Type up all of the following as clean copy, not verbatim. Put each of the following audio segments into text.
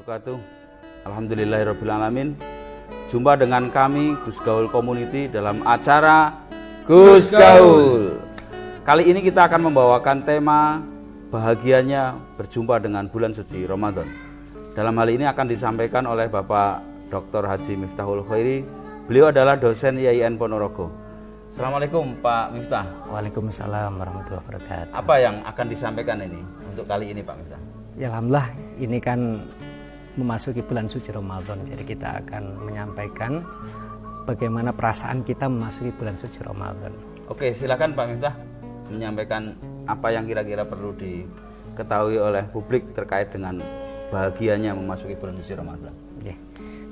wabarakatuh. Alhamdulillahirrabbilalamin. Jumpa dengan kami Gus Gaul Community dalam acara Gus Gaul. Kali ini kita akan membawakan tema bahagianya berjumpa dengan bulan suci Ramadan. Dalam hal ini akan disampaikan oleh Bapak Dr. Haji Miftahul Khairi. Beliau adalah dosen IAIN Ponorogo. Assalamualaikum Pak Miftah. Waalaikumsalam warahmatullahi wabarakatuh. Apa yang akan disampaikan ini untuk kali ini Pak Miftah? Ya alhamdulillah, ini kan memasuki bulan suci Ramadan. Jadi kita akan menyampaikan bagaimana perasaan kita memasuki bulan suci Ramadan. Oke, silakan Pak Miftah menyampaikan apa yang kira-kira perlu diketahui oleh publik terkait dengan bahagianya memasuki bulan suci Ramadan. Ya.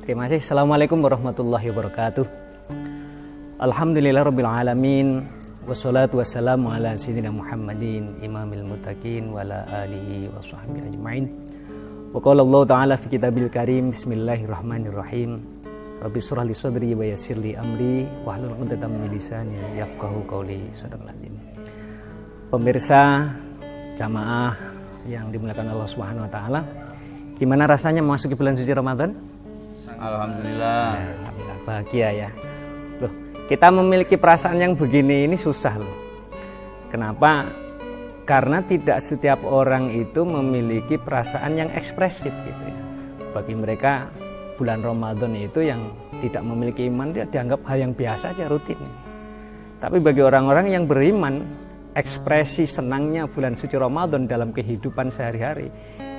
Terima kasih. Assalamualaikum warahmatullahi wabarakatuh. Alhamdulillahirabbil alamin. Wassalatu wassalamu ala sayyidina Muhammadin imamil muttaqin wa ala alihi wa sahbihi ajma'in. Wa qala Allah ta'ala fi kitabil karim bismillahirrahmanirrahim. Rabbi shrah li sadri wa yassir li amri wahlul 'uqdatam min lisani yafqahu qawli. Shadaqallahul. Pemirsa jamaah yang dimuliakan Allah Subhanahu wa taala, gimana rasanya memasuki bulan suci Ramadan? Alhamdulillah. Alhamdulillah, bahagia ya. Loh, kita memiliki perasaan yang begini ini susah loh. Kenapa? Karena tidak setiap orang itu memiliki perasaan yang ekspresif gitu ya. Bagi mereka bulan Ramadan itu yang tidak memiliki iman dia dianggap hal yang biasa aja, rutin. Tapi bagi orang-orang yang beriman, ekspresi senangnya bulan suci Ramadan dalam kehidupan sehari-hari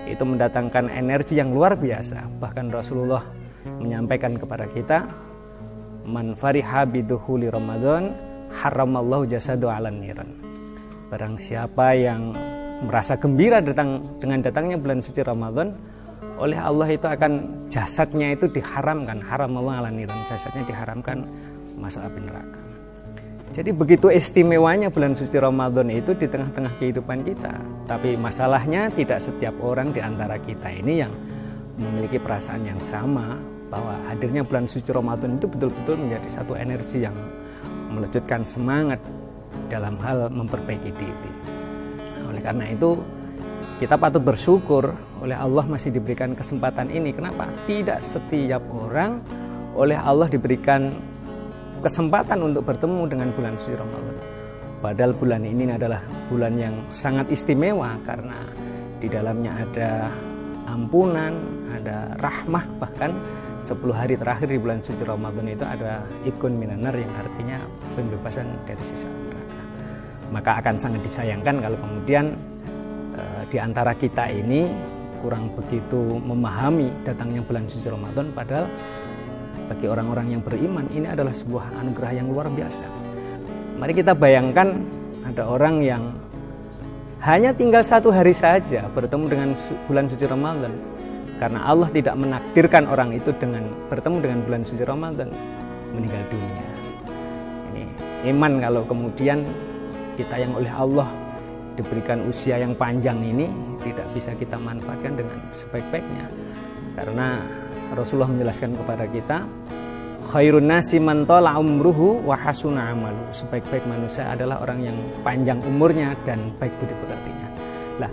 itu mendatangkan energi yang luar biasa. Bahkan Rasulullah menyampaikan kepada kita, man fariha bidukhuli Ramadan haramallahu jasadu 'alan niran. Barang siapa yang merasa gembira dengan datangnya bulan suci Ramadan, oleh Allah itu akan jasadnya itu diharamkan, haramallahu 'alan niran, jasadnya diharamkan masuk api neraka. Jadi begitu istimewanya bulan suci Ramadan itu di tengah-tengah kehidupan kita. Tapi masalahnya tidak setiap orang di antara kita ini yang memiliki perasaan yang sama, bahwa hadirnya bulan suci Ramadan itu betul-betul menjadi satu energi yang melejutkan semangat dalam hal memperbaiki diri. Oleh karena itu kita patut bersyukur oleh Allah masih diberikan kesempatan ini. Kenapa? Tidak setiap orang oleh Allah diberikan kesempatan untuk bertemu dengan bulan suci Ramadan. Padahal bulan ini adalah bulan yang sangat istimewa karena di dalamnya ada ampunan, ada rahmah, bahkan 10 hari terakhir di bulan suci Ramadan itu ada ikun minanar yang artinya pembebasan dari siksa neraka. Maka akan sangat disayangkan kalau kemudian di antara kita ini kurang begitu memahami datangnya bulan suci Ramadan, padahal bagi orang-orang yang beriman ini adalah sebuah anugerah yang luar biasa. Mari kita bayangkan ada orang yang hanya tinggal 1 hari saja bertemu dengan bulan suci Ramadan. Karena Allah tidak menakdirkan orang itu dengan bertemu dengan bulan suci Ramadan meninggal dunia. Ini iman kalau kemudian kita yang oleh Allah diberikan usia yang panjang ini tidak bisa kita manfaatkan dengan sebaik-baiknya. Karena Rasulullah menjelaskan kepada kita, khairun nasi man tala umruhu wa hasuna amalu. Sebaik-baik manusia adalah orang yang panjang umurnya dan baik budi pekertinya. Lah,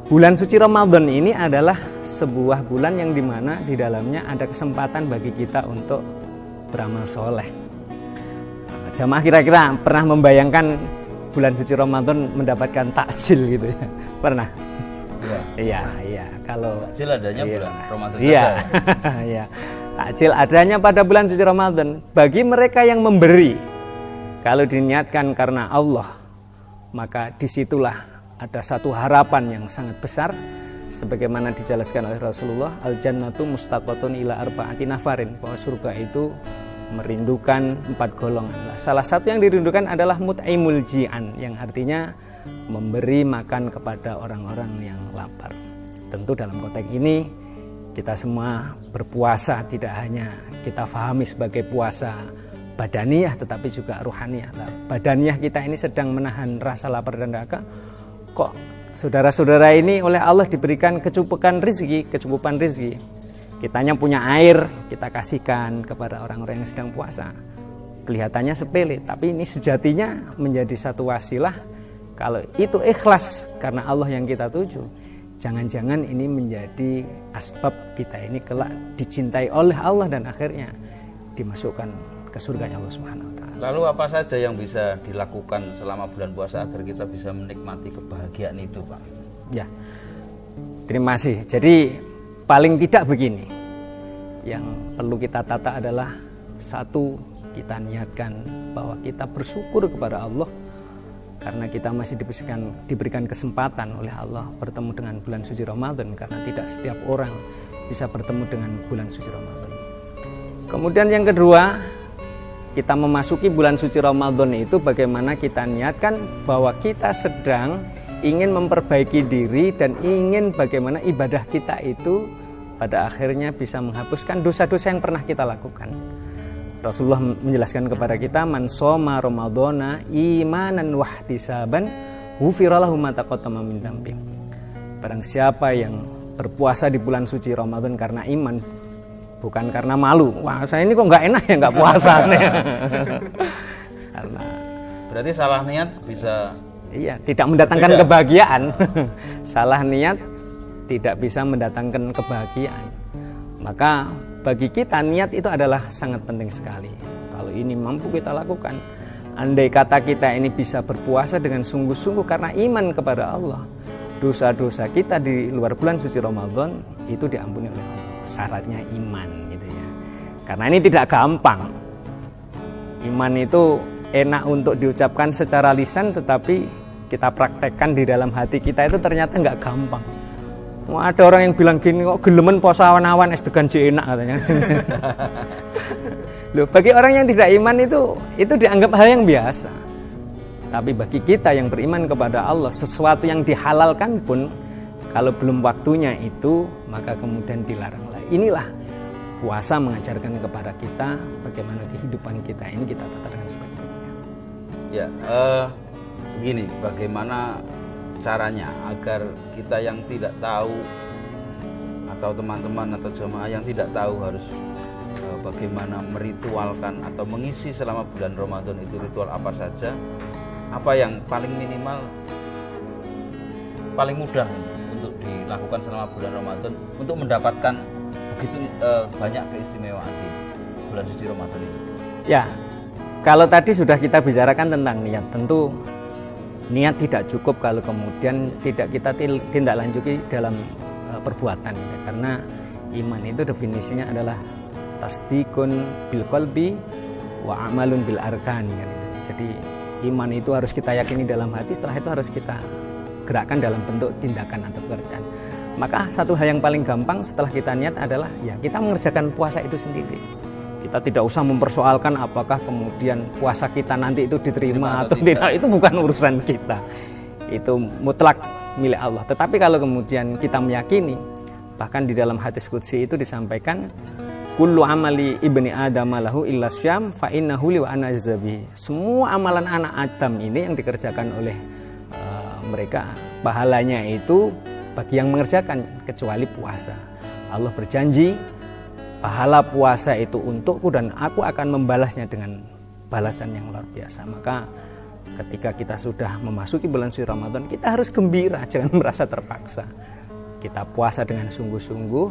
bulan suci Ramadan ini adalah sebuah bulan yang dimana di dalamnya ada kesempatan bagi kita untuk beramal soleh. Jamaah kira-kira pernah membayangkan bulan suci Ramadan mendapatkan takjil gitu ya? Pernah? Iya. Kalau takjil adanya bulan Ramadan. Iya. Iya. Takjil adanya pada bulan suci Ramadan bagi mereka yang memberi. Kalau diniatkan karena Allah, maka disitulah ada satu harapan yang sangat besar, sebagaimana dijelaskan oleh Rasulullah, al-jannatu mustaqatun ila arba'ati nafarin, bahwa surga itu merindukan 4 golongan. Salah satu yang dirindukan adalah mut'imul ji'an, yang artinya memberi makan kepada orang-orang yang lapar. Tentu dalam konteks ini kita semua berpuasa tidak hanya kita fahami sebagai puasa badaniyah, tetapi juga ruhaniyah. Badaniyah kita ini sedang menahan rasa lapar dan dahaga. Kok saudara-saudara ini oleh Allah diberikan kecukupan rizki. Kitanya punya air, kita kasihkan kepada orang-orang yang sedang puasa. Kelihatannya sepele, tapi ini sejatinya menjadi satu wasilah. Kalau itu ikhlas karena Allah yang kita tuju, jangan-jangan ini menjadi asbab kita ini kelak dicintai oleh Allah dan akhirnya dimasukkan ke surganya Allah Subhanahu wa taala. Lalu apa saja yang bisa dilakukan selama bulan puasa agar kita bisa menikmati kebahagiaan itu, Pak? Ya. Terima kasih. Jadi paling tidak begini. Yang perlu kita tata adalah satu, kita niatkan bahwa kita bersyukur kepada Allah karena kita masih diberikan kesempatan oleh Allah bertemu dengan bulan suci Ramadan, karena tidak setiap orang bisa bertemu dengan bulan suci Ramadan. Kemudian yang kedua, kita memasuki bulan suci Ramadan itu bagaimana kita niatkan bahwa kita sedang ingin memperbaiki diri dan ingin bagaimana ibadah kita itu pada akhirnya bisa menghapuskan dosa-dosa yang pernah kita lakukan. Rasulullah menjelaskan kepada kita, man shoma ramadhana imanan wahtisaban ghufira lahu ma taqaddama min dzambi. Barang siapa yang berpuasa di bulan suci Ramadan karena iman, bukan karena malu. Wah, saya ini kok nggak enak ya nggak puasa nih. Karena berarti salah niat bisa tidak mendatangkan kebahagiaan. Salah niat tidak bisa mendatangkan kebahagiaan. Maka bagi kita niat itu adalah sangat penting sekali. Kalau ini mampu kita lakukan, andai kata kita ini bisa berpuasa dengan sungguh-sungguh karena iman kepada Allah, dosa-dosa kita di luar bulan suci Ramadan itu diampuni oleh Allah. Syaratnya iman gitu ya. Karena ini tidak gampang. Iman itu enak untuk diucapkan secara lisan, tetapi kita praktekkan di dalam hati kita itu ternyata nggak gampang. Ada orang yang bilang gini, kok gelemen poso awan-awan es degan enak katanya. Loh, bagi orang yang tidak iman itu dianggap hal yang biasa. Tapi bagi kita yang beriman kepada Allah, sesuatu yang dihalalkan pun kalau belum waktunya itu maka kemudian dilarang lagi. Inilah puasa mengajarkan kepada kita bagaimana kehidupan kita ini kita tata dengan sebaik-baiknya. Ya, begini, bagaimana caranya agar kita yang tidak tahu atau teman-teman atau jemaah yang tidak tahu harus bagaimana meritualkan atau mengisi selama bulan Ramadan itu ritual apa saja, apa yang paling minimal, paling mudah untuk dilakukan selama bulan Ramadan untuk mendapatkan begitu banyak keistimewaan di bulan suci Ramadan itu? Ya, kalau tadi sudah kita bicarakan tentang niat, tentu niat tidak cukup kalau kemudian tidak kita tindak lanjuti dalam perbuatan gitu. Karena iman itu definisinya adalah tasdikun bil qalbi wa amalun bil arkan gitu. Jadi iman itu harus kita yakini dalam hati, setelah itu harus kita gerakkan dalam bentuk tindakan atau pekerjaan. Maka satu hal yang paling gampang setelah kita niat adalah ya kita mengerjakan puasa itu sendiri. Kita tidak usah mempersoalkan apakah kemudian puasa kita nanti itu diterima atau tidak. Itu bukan urusan kita. Itu mutlak milik Allah. Tetapi kalau kemudian kita meyakini, bahkan di dalam hadis qudsi itu disampaikan, kullu amali ibni adam lahu illa syam fa innahu li wa ana jazabi. Semua amalan anak Adam ini yang dikerjakan oleh mereka, pahalanya itu bagi yang mengerjakan kecuali puasa. Allah berjanji pahala puasa itu untukku dan aku akan membalasnya dengan balasan yang luar biasa. Maka ketika kita sudah memasuki bulan suci Ramadan, kita harus gembira, jangan merasa terpaksa. Kita puasa dengan sungguh-sungguh.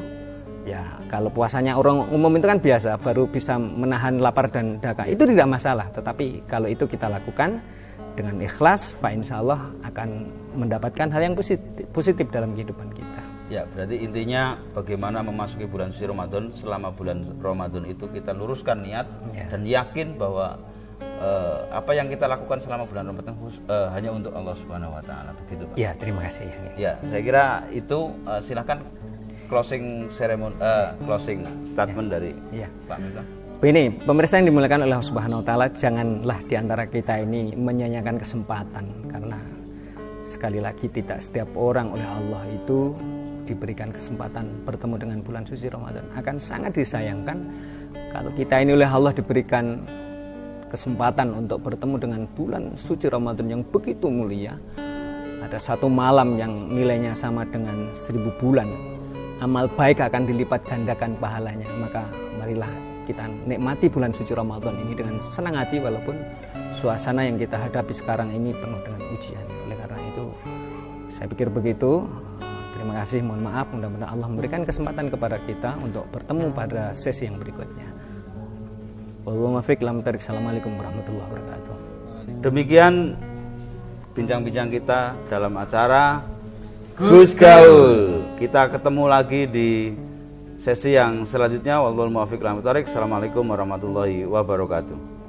Ya, kalau puasanya orang umum itu kan biasa, baru bisa menahan lapar dan dahaga, itu tidak masalah. Tetapi kalau itu kita lakukan dengan ikhlas, fa insyaallah akan mendapatkan hal yang positif dalam kehidupan kita. Ya, berarti intinya bagaimana memasuki bulan suci Ramadan. Selama bulan Ramadan itu kita luruskan niat dan yakin bahwa apa yang kita lakukan selama bulan Ramadan hanya untuk Allah Subhanahu wa taala, begitu Pak. Ya, terima kasih. Ya, saya kira itu silakan closing statement dari Pak Miftah. Begini, pemirsa yang dimuliakan oleh Allah Subhanahu wa taala, janganlah di antara kita ini menyanyiakan kesempatan, karena sekali lagi tidak setiap orang oleh Allah itu diberikan kesempatan bertemu dengan bulan suci Ramadan. Akan sangat disayangkan kalau kita ini oleh Allah diberikan kesempatan untuk bertemu dengan bulan suci Ramadan yang begitu mulia. Ada satu malam yang nilainya sama dengan 1000 bulan. Amal baik akan dilipat gandakan pahalanya. Maka marilah kita nikmati bulan suci Ramadan ini dengan senang hati, walaupun suasana yang kita hadapi sekarang ini penuh dengan ujian. Oleh karena itu saya pikir begitu. Terima kasih, mohon maaf, mudah-mudahan Allah memberikan kesempatan kepada kita untuk bertemu pada sesi yang berikutnya. Wallahul muwaffiq. Assalamualaikum warahmatullahi wabarakatuh. Demikian bincang-bincang kita dalam acara Gus Gaul. Kita ketemu lagi di sesi yang selanjutnya. Wallahul muwaffiq. Assalamualaikum warahmatullahi wabarakatuh.